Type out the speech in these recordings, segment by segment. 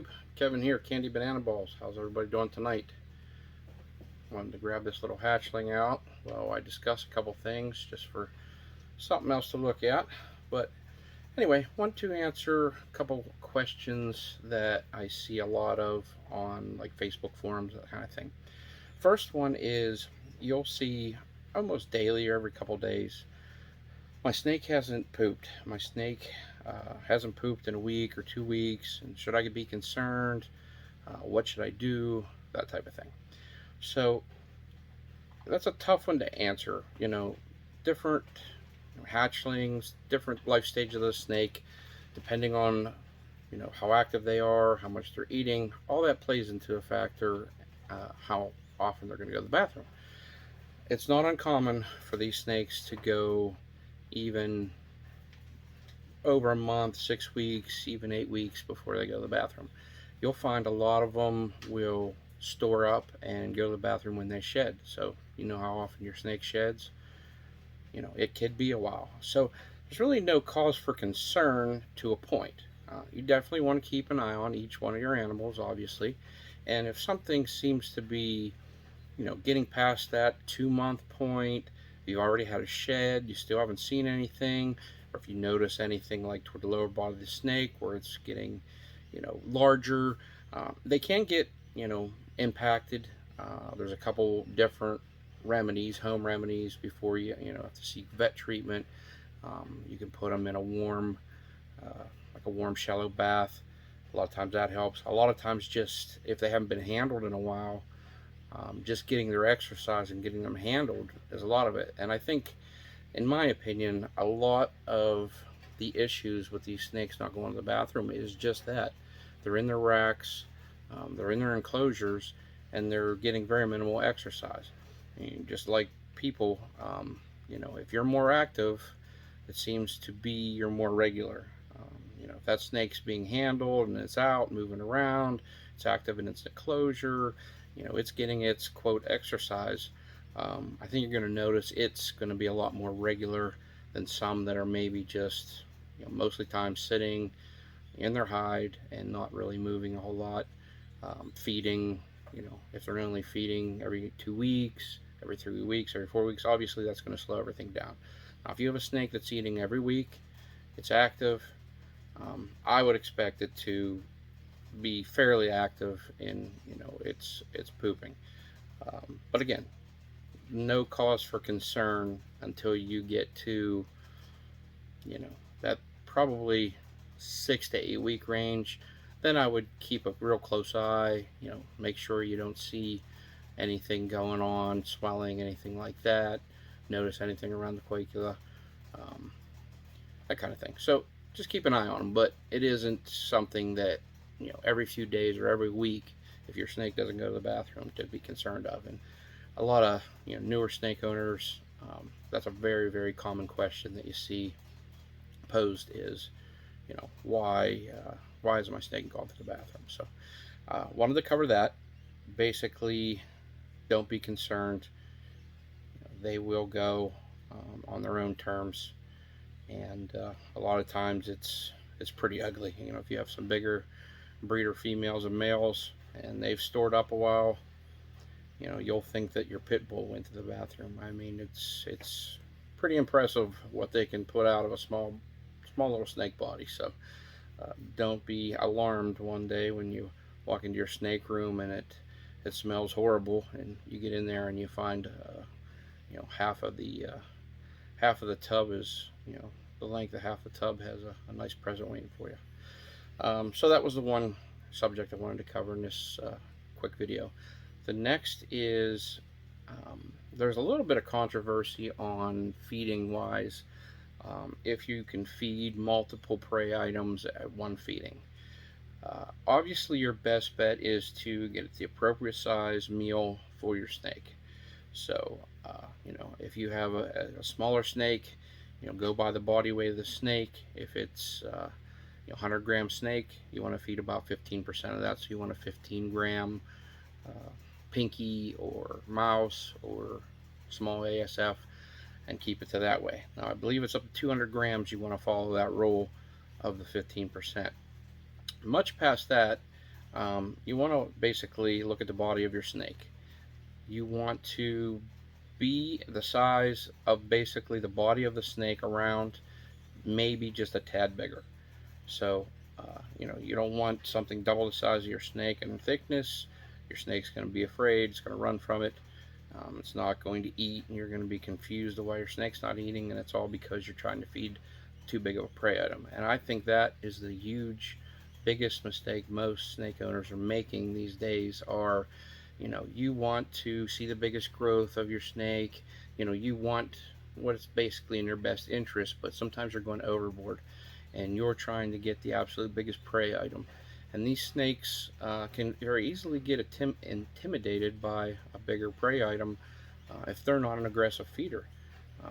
YouTube, Kevin here, Candy Banana Balls. How's everybody doing tonight? Wanted to grab this little hatchling out while I discuss a couple things just for something else to look at. But anyway, want to answer a couple questions that I see a lot of on like Facebook forums, that kind of thing. First one is, you'll see almost daily or every couple days, my snake hasn't pooped. My snake hasn't pooped in a week or 2 weeks, and should I be concerned? What should I do? That type of thing. So that's a tough one to answer. Different hatchlings, different life stage of the snake, depending on how active they are, how much they're eating. All that plays into a factor, how often they're going to go to the bathroom. It's not uncommon for these snakes to go even over a month, 6 weeks, even 8 weeks before they go to the bathroom. You'll find a lot of them will store up and go to the bathroom when they shed. So you know how often your snake sheds. It could be a while. So there's really no cause for concern to a point. You definitely want to keep an eye on each one of your animals, obviously. And if something seems to be, getting past that 2-month point, you already had a shed, you still haven't seen anything, or if you notice anything like toward the lower body of the snake where it's getting, larger, they can get, impacted. There's a couple different remedies, home remedies, before you have to seek vet treatment. You can put them in a warm, like a warm shallow bath. A lot of times that helps. A lot of times, just if they haven't been handled in a while, just getting their exercise and getting them handled is a lot of it. And I think, in my opinion, a lot of the issues with these snakes not going to the bathroom is just that. They're in their racks, they're in their enclosures, and they're getting very minimal exercise. And just like people, if you're more active, it seems to be you're more regular. If that snake's being handled and it's out moving around, it's active in its enclosure, it's getting its quote exercise, I think you're going to notice it's going to be a lot more regular than some that are maybe just mostly time sitting in their hide and not really moving a whole lot. Feeding, if they're only feeding every 2 weeks, every 3 weeks, every 4 weeks, obviously that's going to slow everything down. Now, if you have a snake that's eating every week, it's active, I would expect it to be fairly active in its pooping. But again, no cause for concern until you get to that probably 6 to 8 week range. Then I would keep a real close eye, make sure you don't see anything going on, swelling, anything like that, notice anything around the coicula, that kind of thing. So just keep an eye on them, but it isn't something that every few days or every week, if your snake doesn't go to the bathroom, to be concerned of. And a lot of newer snake owners, that's a very, very common question that you see posed is, why is my snake going to the bathroom? So wanted to cover that. Basically, don't be concerned. They will go on their own terms, and a lot of times it's pretty ugly. If you have some bigger breeder females and males and they've stored up a while, you'll think that your pit bull went to the bathroom. I mean, it's pretty impressive what they can put out of a small little snake body. So don't be alarmed one day when you walk into your snake room and it smells horrible, and you get in there and you find half of the tub is the length of half the tub has a nice present waiting for you. So that was the one subject I wanted to cover in this quick video. The next is, there's a little bit of controversy on feeding wise, if you can feed multiple prey items at one feeding. Obviously your best bet is to get the appropriate size meal for your snake. So if you have a smaller snake, go by the body weight of the snake. If it's 100-gram snake, you want to feed about 15% of that. So you want a 15-gram pinky or mouse or small ASF, and keep it to that way. Now I believe it's up to 200 grams you want to follow that rule of the 15%. Much past that, You want to basically look at the body of your snake. You want to be the size of basically the body of the snake around, maybe just a tad bigger. So, you don't want something double the size of your snake in thickness. Your snake's going to be afraid. It's going to run from it. It's not going to eat, and you're going to be confused of why your snake's not eating, and it's all because you're trying to feed too big of a prey item. And I think that is the huge, biggest mistake most snake owners are making these days. Are, you want to see the biggest growth of your snake. You want what's basically in your best interest, but sometimes you're going overboard, and you're trying to get the absolute biggest prey item. And these snakes can very easily get intimidated by a bigger prey item if they're not an aggressive feeder.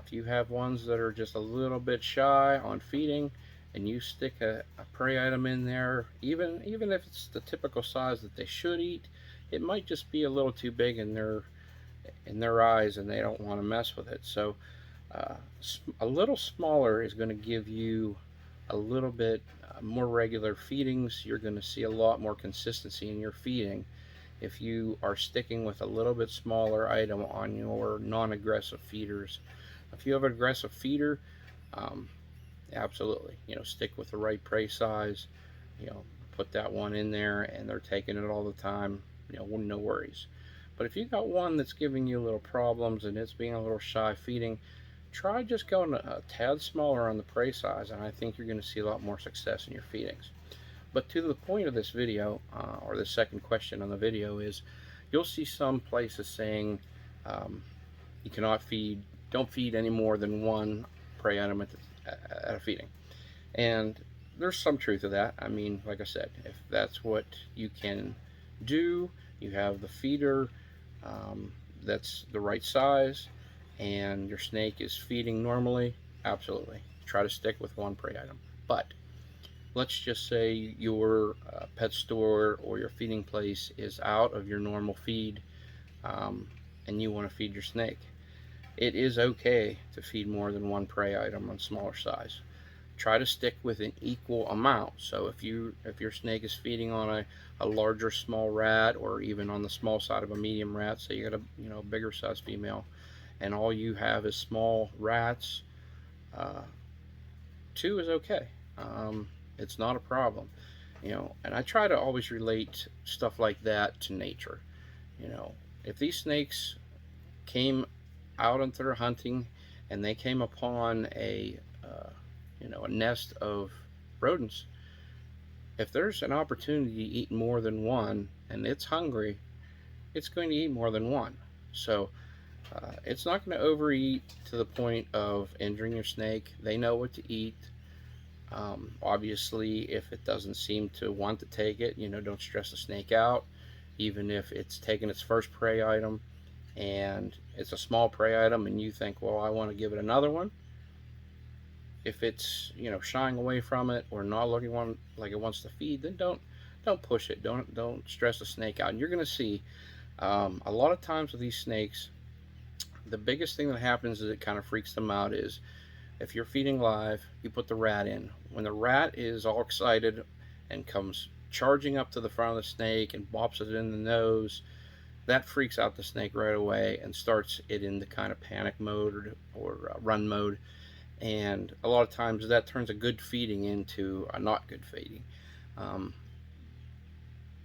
If you have ones that are just a little bit shy on feeding, and you stick a prey item in there, even if it's the typical size that they should eat, it might just be a little too big in their eyes, and they don't want to mess with it. So uh, a little smaller is going to give you a little bit more regular feedings. You're going to see a lot more consistency in your feeding if you are sticking with a little bit smaller item on your non-aggressive feeders. If you have an aggressive feeder, um, absolutely, stick with the right prey size. You know, put that one in there, and they're taking it all the time. No worries. But if you got one that's giving you little problems and it's being a little shy feeding, try just going a tad smaller on the prey size, and I think you're going to see a lot more success in your feedings. But to the point of this video, or the second question on the video, is you'll see some places saying you cannot feed, don't feed any more than one prey item at a feeding. And there's some truth to that. I mean, like I said, if that's what you can do, you have the feeder that's the right size, and your snake is feeding normally, absolutely. Try to stick with one prey item. But let's just say your pet store or your feeding place is out of your normal feed, um, and you want to feed your snake. It is okay to feed more than one prey item on smaller size. Try to stick with an equal amount. So if your snake is feeding on a larger small rat, or even on the small side of a medium rat, say you got a bigger size female, and all you have is small rats, uh, two is okay. It's not a problem. And I try to always relate stuff like that to nature. If these snakes came out into their hunting, and they came upon a nest of rodents, if there's an opportunity to eat more than one and it's hungry, it's going to eat more than one. So it's not going to overeat to the point of injuring your snake. They know what to eat. Obviously, if it doesn't seem to want to take it, don't stress the snake out. Even if it's taken its first prey item and it's a small prey item, and you think, well, I want to give it another one. If it's shying away from it or not looking like it wants to feed, then don't push it. Don't stress the snake out. And you're going to see a lot of times with these snakes, the biggest thing that happens is it kind of freaks them out is if you're feeding live, you put the rat in. When the rat is all excited and comes charging up to the front of the snake and bops it in the nose, that freaks out the snake right away and starts it in the kind of panic mode or run mode. And a lot of times that turns a good feeding into a not good feeding. Um,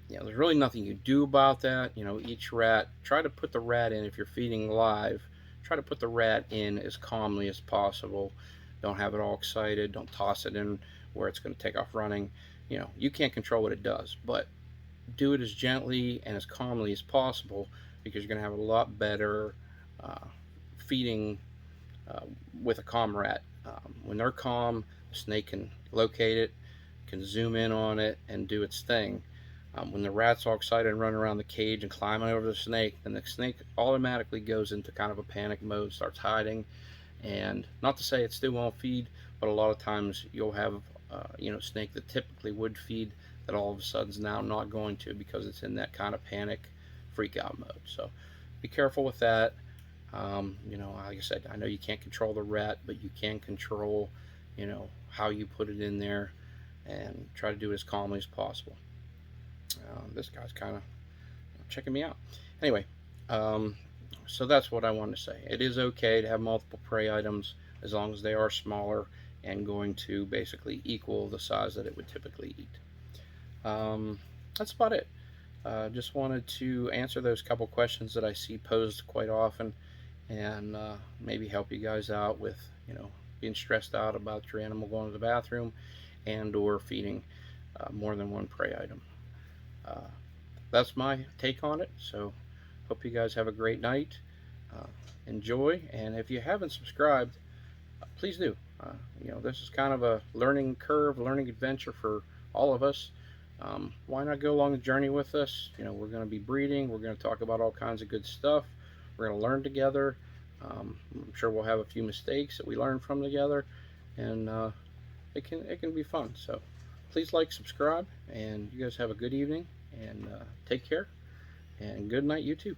there's really nothing you do about that. Each rat, try to put the rat in. If you're feeding live, try to put the rat in as calmly as possible. Don't have it all excited. Don't toss it in where it's going to take off running. You can't control what it does, but do it as gently and as calmly as possible, because you're going to have a lot better feeding with a calm rat. When they're calm, the snake can locate it, can zoom in on it, and do its thing. When the rat's all excited and running around the cage and climbing over the snake, then the snake automatically goes into kind of a panic mode, starts hiding. And not to say it still won't feed, but a lot of times you'll have snake that typically would feed that all of a sudden is now not going to, because it's in that kind of panic freak out mode. So be careful with that. Like I said, I know you can't control the rat, but you can control how you put it in there, and try to do it as calmly as possible. This guy's kind of checking me out. Anyway, so that's what I wanted to say. It is okay to have multiple prey items as long as they are smaller and going to basically equal the size that it would typically eat. That's about it. Just wanted to answer those couple questions that I see posed quite often, and maybe help you guys out with, being stressed out about your animal going to the bathroom and or feeding more than one prey item. Uh, that's my take on it. So hope you guys have a great night. Uh, Enjoy, and if you haven't subscribed, please do. This is kind of a learning curve, learning adventure for all of us. Why not go along the journey with us? We're going to be breeding. We're going to talk about all kinds of good stuff. We're going to learn together. I'm sure we'll have a few mistakes that we learn from together, and it can be fun. So please like, subscribe, and you guys have a good evening, and take care, and good night, YouTube.